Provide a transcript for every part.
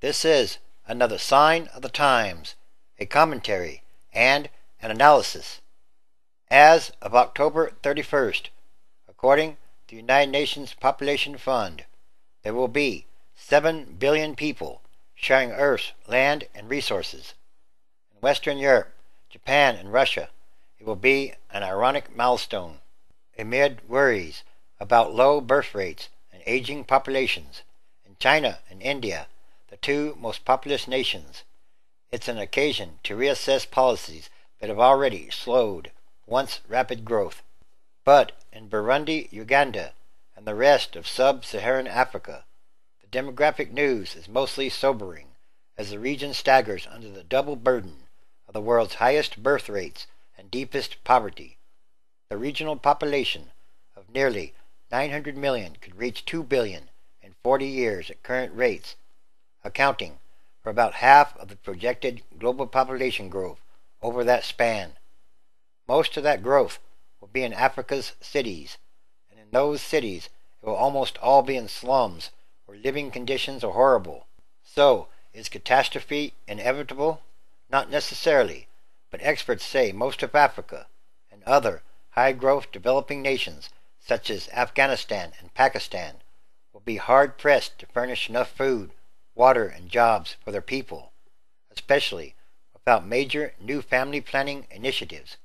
This is another sign of the times, a commentary, and an analysis. As of October 31st, according to the United Nations Population Fund, there will be 7 billion people sharing Earth's land and resources. In Western Europe, Japan, and Russia, it will be an ironic milestone. Amid worries about low birth rates and aging populations in China and India, the two most populous nations, it's an occasion to reassess policies that have already slowed once rapid growth. But in Burundi, Uganda, and the rest of sub-Saharan Africa, the demographic news is mostly sobering as the region staggers under the double burden of the world's highest birth rates and deepest poverty. The regional population of nearly 900 million could reach 2 billion in 40 years at current rates, accounting for about half of the projected global population growth over that span. Most of that growth will be in Africa's cities, and in those cities it will almost all be in slums where living conditions are horrible. So, is catastrophe inevitable? Not necessarily, but experts say most of Africa and other high-growth developing nations such as Afghanistan and Pakistan will be hard-pressed to furnish enough food, water, and jobs for their people, especially without major new family planning initiatives.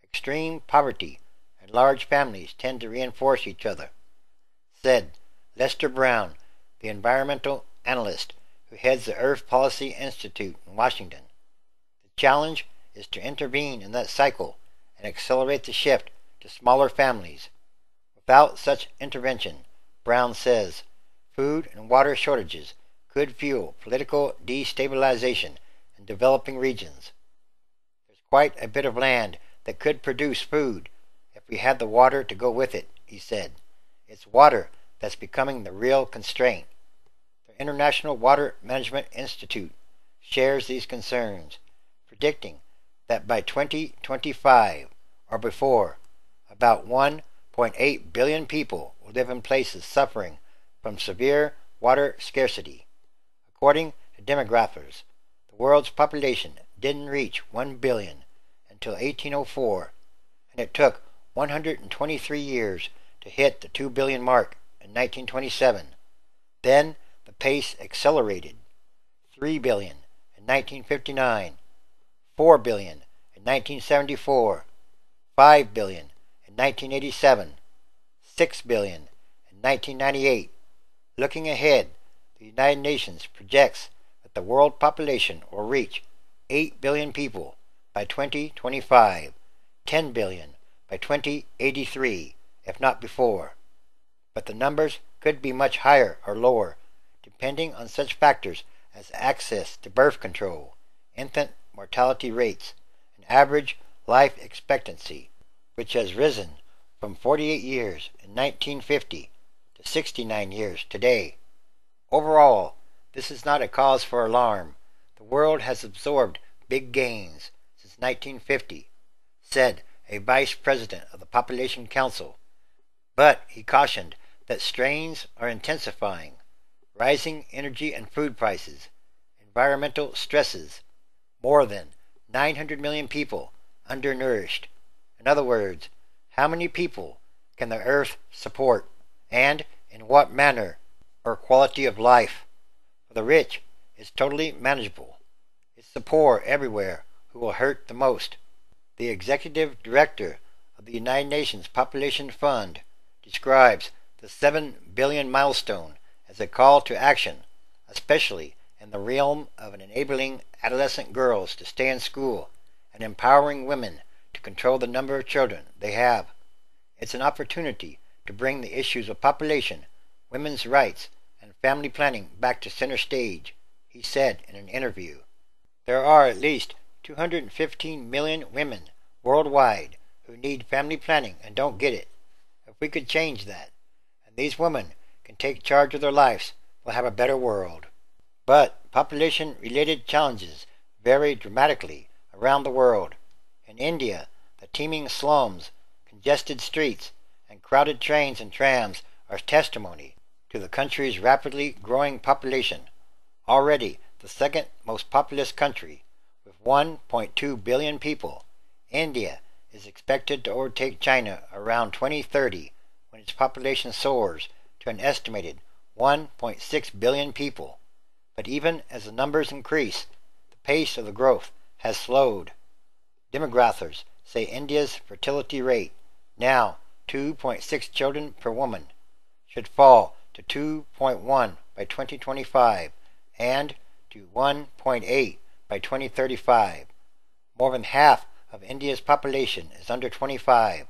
Extreme poverty and large families tend to reinforce each other, said Lester Brown, the environmental analyst who heads the Earth Policy Institute in Washington. The challenge is to intervene in that cycle and accelerate the shift to smaller families. Without such intervention, Brown says, food and water shortages could fuel political destabilization in developing regions. There's quite a bit of land that could produce food if we had the water to go with it, he said. It's water that's becoming the real constraint. The International Water Management Institute shares these concerns, predicting that by 2025 or before, about 1.8 billion people will live in places suffering from severe water scarcity. According to demographers, the world's population didn't reach 1 billion until 1804, and it took 123 years to hit the 2 billion mark in 1927. Then the pace accelerated. 3 billion in 1959, 4 billion in 1974, 5 billion in 1987, 6 billion in 1998. Looking ahead, the United Nations projects that the world population will reach 8 billion people by 2025, 10 billion by 2083, if not before. But the numbers could be much higher or lower, depending on such factors as access to birth control, infant mortality rates, and average life expectancy, which has risen from 48 years in 1950 to 69 years today. Overall, this is not a cause for alarm. The world has absorbed big gains since 1950, said a vice president of the Population Council. But he cautioned that strains are intensifying. Rising energy and food prices, environmental stresses, more than 900 million people undernourished. In other words, how many people can the earth support, and in what manner or quality of life? For the rich, it's totally manageable. It's the poor everywhere who will hurt the most. The executive director of the United Nations Population Fund describes the 7 billion milestone as a call to action, especially in the realm of enabling adolescent girls to stay in school and empowering women to control the number of children they have. It's an opportunity to bring the issues of population, women's rights, and family planning back to center stage, he said in an interview. There are at least 215 million women worldwide who need family planning and don't get it. If we could change that, and these women can take charge of their lives, we'll have a better world. But population-related challenges vary dramatically around the world. In India, the teeming slums, congested streets, and crowded trains and trams are testimony to the country's rapidly growing population. Already the second most populous country, with 1.2 billion people, India is expected to overtake China around 2030 when its population soars to an estimated 1.6 billion people. But even as the numbers increase, the pace of the growth has slowed. Demographers say India's fertility rate, now 2.6 children per woman, should fall to 2.1 by 2025 and to 1.8 by 2035. More than half of India's population is under 25,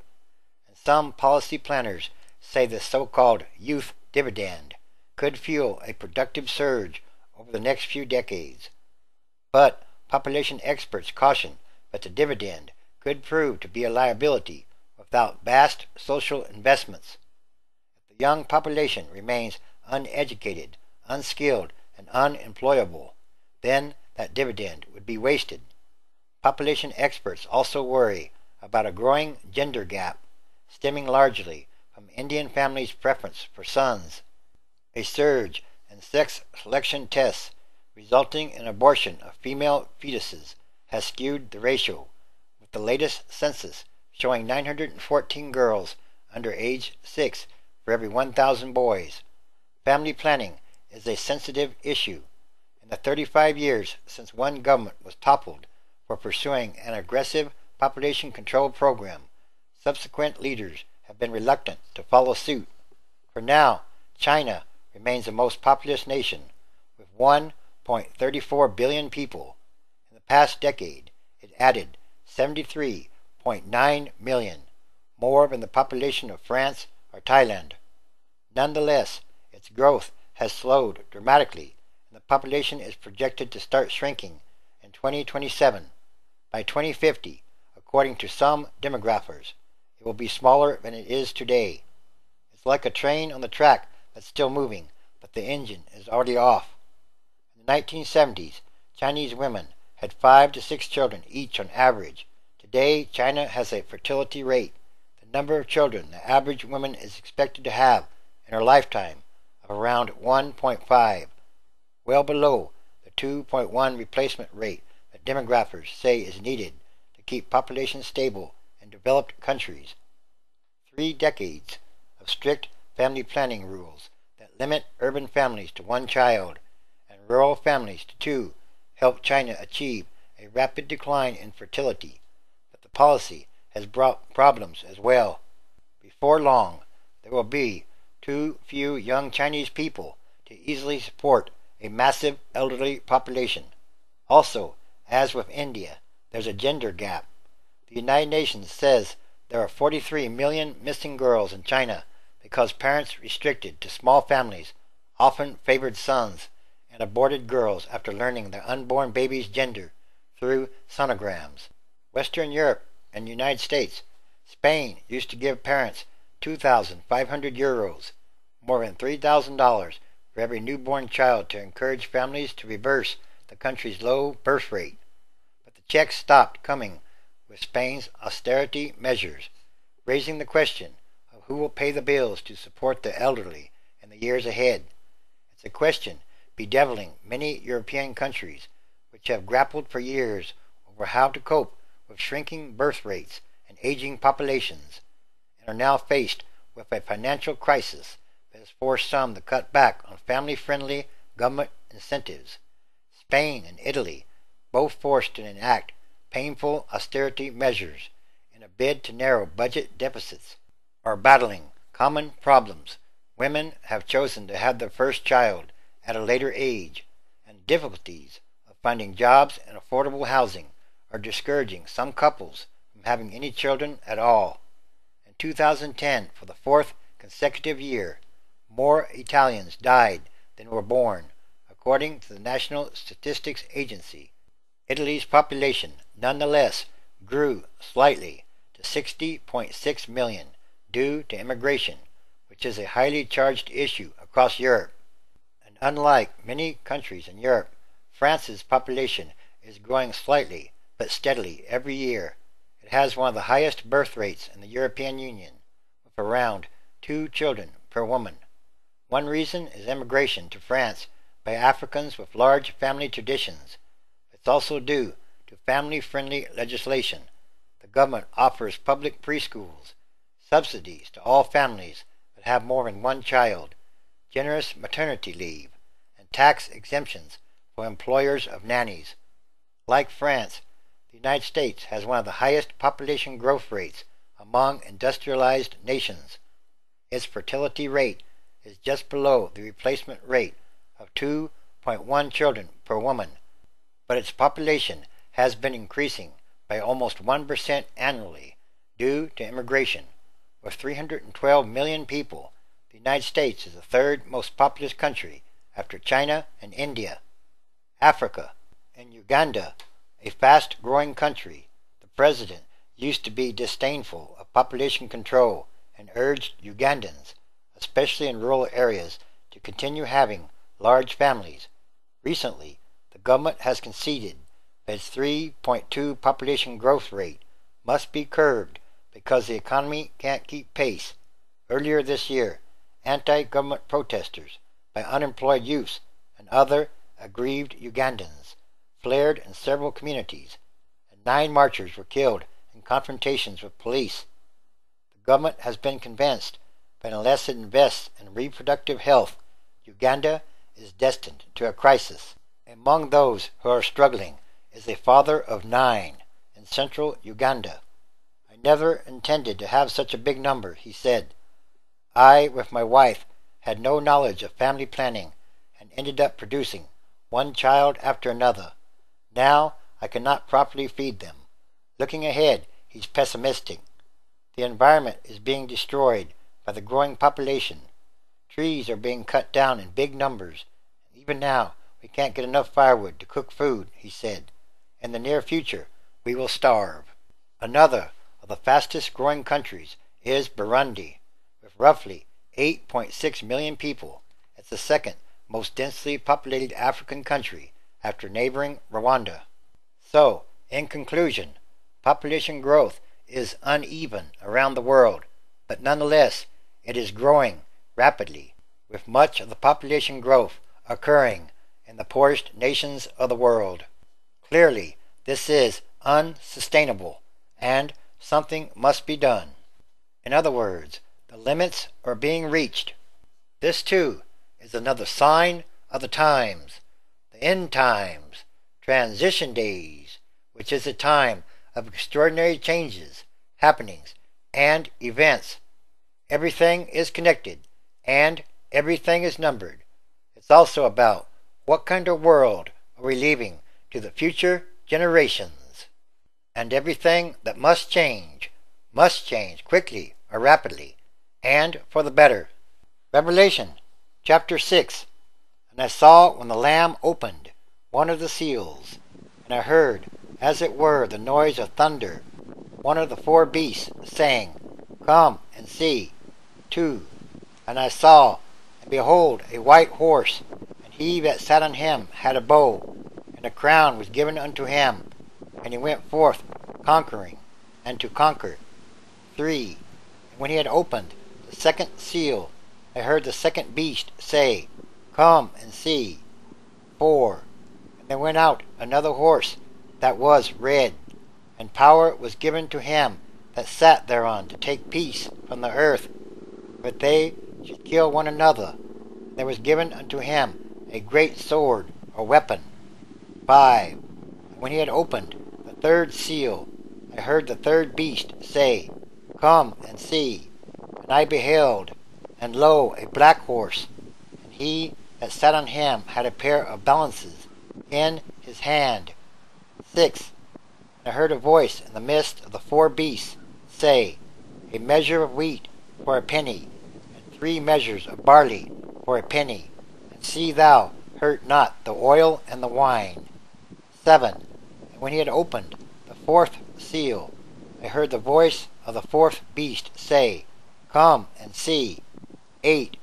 and some policy planners say the so-called youth dividend could fuel a productive surge over the next few decades. But population experts caution that the dividend could prove to be a liability without vast social investments. If the young population remains uneducated, unskilled, and unemployable, then that dividend would be wasted. Population experts also worry about a growing gender gap, stemming largely from Indian families' preference for sons. A surge in sex selection tests resulting in abortion of female fetuses has skewed the ratio, with the latest census showing 914 girls under age 6 for every 1,000 boys. Family planning is a sensitive issue. In the 35 years since one government was toppled for pursuing an aggressive population control program, subsequent leaders have been reluctant to follow suit. For now, China remains the most populous nation, with 1.34 billion people. In the past decade, it added 73.9 million, more than the population of France or Thailand. Nonetheless, its growth has slowed dramatically, and the population is projected to start shrinking in 2027. By 2050, according to some demographers, it will be smaller than it is today. It's like a train on the track that's still moving, but the engine is already off. In the 1970s, Chinese women had 5 to 6 children each on average. Today, China has a fertility rate, the number of children the average woman is expected to have in her lifetime, of around 1.5, well below the 2.1 replacement rate that demographers say is needed to keep population stable in developed countries. 3 decades of strict family planning rules that limit urban families to 1 child and rural families to 2 helped China achieve a rapid decline in fertility, but the policy has brought problems as well. Before long, there will be too few young Chinese people to easily support a massive elderly population. Also, as with India, there's a gender gap. The United Nations says there are 43 million missing girls in China because parents restricted to small families often favored sons and aborted girls after learning their unborn baby's gender through sonograms. Western Europe and the United States, Spain used to give parents 2,500 euros, more than $3,000 for every newborn child to encourage families to reverse the country's low birth rate. But the checks stopped coming with Spain's austerity measures, raising the question of who will pay the bills to support the elderly in the years ahead. It's a question bedeviling many European countries, which have grappled for years over how to cope with shrinking birth rates and aging populations, and are now faced with a financial crisis that has forced some to cut back on family-friendly government incentives. Spain and Italy, both forced to enact painful austerity measures in a bid to narrow budget deficits, are battling common problems. Women have chosen to have their first child at a later age, and difficulties of finding jobs and affordable housing are discouraging some couples from having any children at all. In 2010, for the 4th consecutive year, more Italians died than were born, according to the National Statistics Agency. Italy's population nonetheless grew slightly to 60.6 million due to immigration, which is a highly charged issue across Europe. And unlike many countries in Europe, France's population is growing slightly but steadily every year. It has one of the highest birth rates in the European Union, with around 2 children per woman. One reason is immigration to France by Africans with large family traditions. It's also due to family-friendly legislation. The government offers public preschools, subsidies to all families that have more than one child, generous maternity leave, and tax exemptions for employers of nannies. Like France, the United States has one of the highest population growth rates among industrialized nations. Its fertility rate is just below the replacement rate of 2.1 children per woman, but its population has been increasing by almost 1% annually due to immigration. With 312 million people, the United States is the third most populous country after China and India. Africa and Uganda, a fast-growing country, the president used to be disdainful of population control and urged Ugandans, especially in rural areas, to continue having large families. Recently, the government has conceded that its 3.2 population growth rate must be curbed because the economy can't keep pace. Earlier this year, anti-government protesters by unemployed youths and other aggrieved Ugandans flared in several communities, and 9 marchers were killed in confrontations with police. The government has been convinced that unless it invests in reproductive health, Uganda is destined to a crisis. Among those who are struggling is a father of 9 in central Uganda. "I never intended to have such a big number," he said. "I, with my wife, had no knowledge of family planning and ended up producing one child after another. Now I cannot properly feed them." Looking ahead, he's pessimistic. The environment is being destroyed by the growing population. Trees are being cut down in big numbers, and even now we can't get enough firewood to cook food, he said. In the near future, we will starve. Another of the fastest growing countries is Burundi, with roughly 8.6 million people. It's the second most densely populated African country after neighboring Rwanda. So, in conclusion, population growth is uneven around the world, but nonetheless it is growing rapidly, with much of the population growth occurring in the poorest nations of the world. Clearly, this is unsustainable, and something must be done. In other words, the limits are being reached. This, too, is another sign of the times, the end times, transition days, which is a time of extraordinary changes, happenings, and events. Everything is connected, and everything is numbered. It's also about what kind of world are we leaving to the future generations. And everything that must change quickly or rapidly, and for the better. Revelation chapter 6. And I saw when the Lamb opened one of the seals, and I heard, as it were, the noise of thunder, one of the 4 beasts, saying, Come and see. 2. And I saw, and behold, a white horse, and he that sat on him had a bow, and a crown was given unto him, and he went forth conquering, and to conquer. 3. And when he had opened the second seal, I heard the second beast say, Come and see. 4. And there went out another horse that was red, and power was given to him that sat thereon to take peace from the earth, that they should kill one another. And there was given unto him a great sword or weapon. 5. And when he had opened the third seal, I heard the third beast say, Come and see. And I beheld, and lo, a black horse, and he that sat on him had a pair of balances in his hand. 6. And I heard a voice in the midst of the 4 beasts say, A measure of wheat for a penny, and 3 measures of barley for a penny, and see thou hurt not the oil and the wine. 7. And when he had opened the 4th seal, I heard the voice of the 4th beast say, Come and see. 8.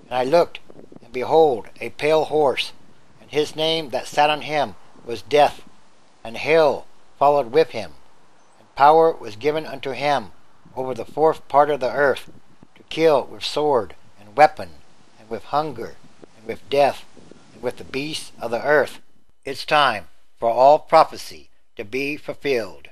And I looked, and behold, a pale horse, and his name that sat on him was Death, and hell followed with him, and power was given unto him over the 4th part of the earth, to kill with sword and weapon, and with hunger, and with death, and with the beasts of the earth. It's time for all prophecy to be fulfilled.